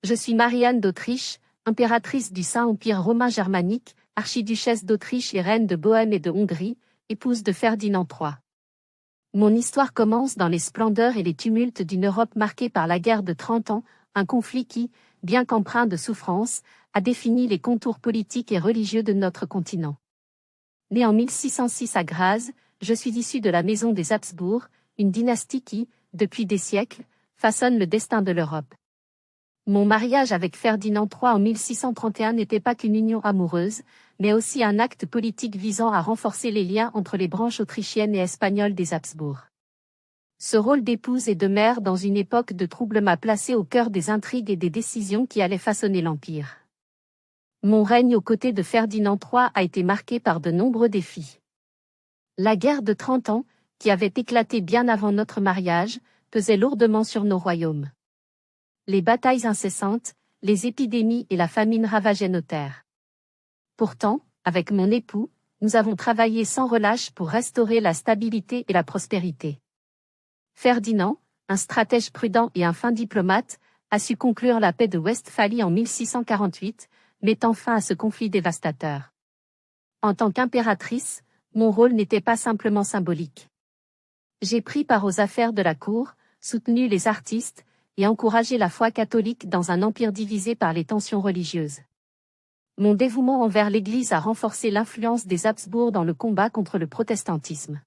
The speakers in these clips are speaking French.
Je suis Marie-Anne d'Autriche, impératrice du Saint-Empire romain germanique, archiduchesse d'Autriche et reine de Bohême et de Hongrie, épouse de Ferdinand III. Mon histoire commence dans les splendeurs et les tumultes d'une Europe marquée par la guerre de 30 ans, un conflit qui, bien qu'empreint de souffrance, a défini les contours politiques et religieux de notre continent. Née en 1606 à Graz, je suis issue de la maison des Habsbourg, une dynastie qui, depuis des siècles, façonne le destin de l'Europe. Mon mariage avec Ferdinand III en 1631 n'était pas qu'une union amoureuse, mais aussi un acte politique visant à renforcer les liens entre les branches autrichiennes et espagnoles des Habsbourg. Ce rôle d'épouse et de mère dans une époque de trouble m'a placé au cœur des intrigues et des décisions qui allaient façonner l'Empire. Mon règne aux côtés de Ferdinand III a été marqué par de nombreux défis. La guerre de 30 ans, qui avait éclaté bien avant notre mariage, pesait lourdement sur nos royaumes. Les batailles incessantes, les épidémies et la famine ravageaient nos terres. Pourtant, avec mon époux, nous avons travaillé sans relâche pour restaurer la stabilité et la prospérité. Ferdinand, un stratège prudent et un fin diplomate, a su conclure la paix de Westphalie en 1648, mettant fin à ce conflit dévastateur. En tant qu'impératrice, mon rôle n'était pas simplement symbolique. J'ai pris part aux affaires de la cour, soutenu les artistes, et encouragé la foi catholique dans un empire divisé par les tensions religieuses. Mon dévouement envers l'Église a renforcé l'influence des Habsbourg dans le combat contre le protestantisme.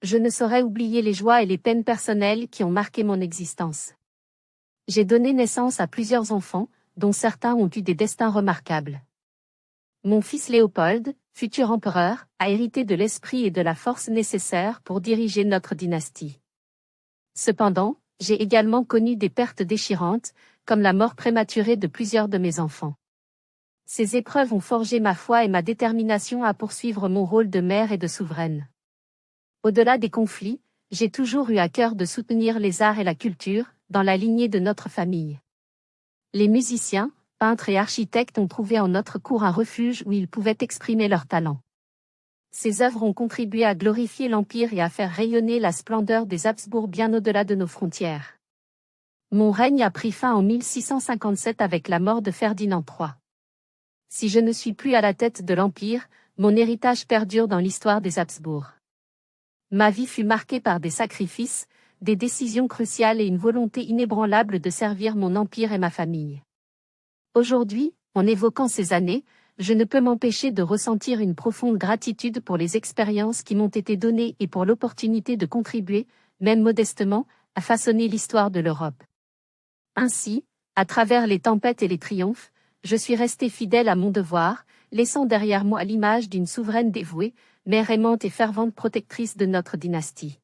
Je ne saurais oublier les joies et les peines personnelles qui ont marqué mon existence. J'ai donné naissance à plusieurs enfants, dont certains ont eu des destins remarquables. Mon fils Léopold, futur empereur, a hérité de l'esprit et de la force nécessaires pour diriger notre dynastie. Cependant, j'ai également connu des pertes déchirantes, comme la mort prématurée de plusieurs de mes enfants. Ces épreuves ont forgé ma foi et ma détermination à poursuivre mon rôle de mère et de souveraine. Au-delà des conflits, j'ai toujours eu à cœur de soutenir les arts et la culture, dans la lignée de notre famille. Les musiciens, peintres et architectes ont trouvé en notre cour un refuge où ils pouvaient exprimer leurs talents. Ces œuvres ont contribué à glorifier l'Empire et à faire rayonner la splendeur des Habsbourg bien au-delà de nos frontières. Mon règne a pris fin en 1657 avec la mort de Ferdinand III. Si je ne suis plus à la tête de l'Empire, mon héritage perdure dans l'histoire des Habsbourg. Ma vie fut marquée par des sacrifices, des décisions cruciales et une volonté inébranlable de servir mon empire et ma famille. Aujourd'hui, en évoquant ces années, je ne peux m'empêcher de ressentir une profonde gratitude pour les expériences qui m'ont été données et pour l'opportunité de contribuer, même modestement, à façonner l'histoire de l'Europe. Ainsi, à travers les tempêtes et les triomphes, je suis restée fidèle à mon devoir, laissant derrière moi l'image d'une souveraine dévouée, mère aimante et fervente protectrice de notre dynastie.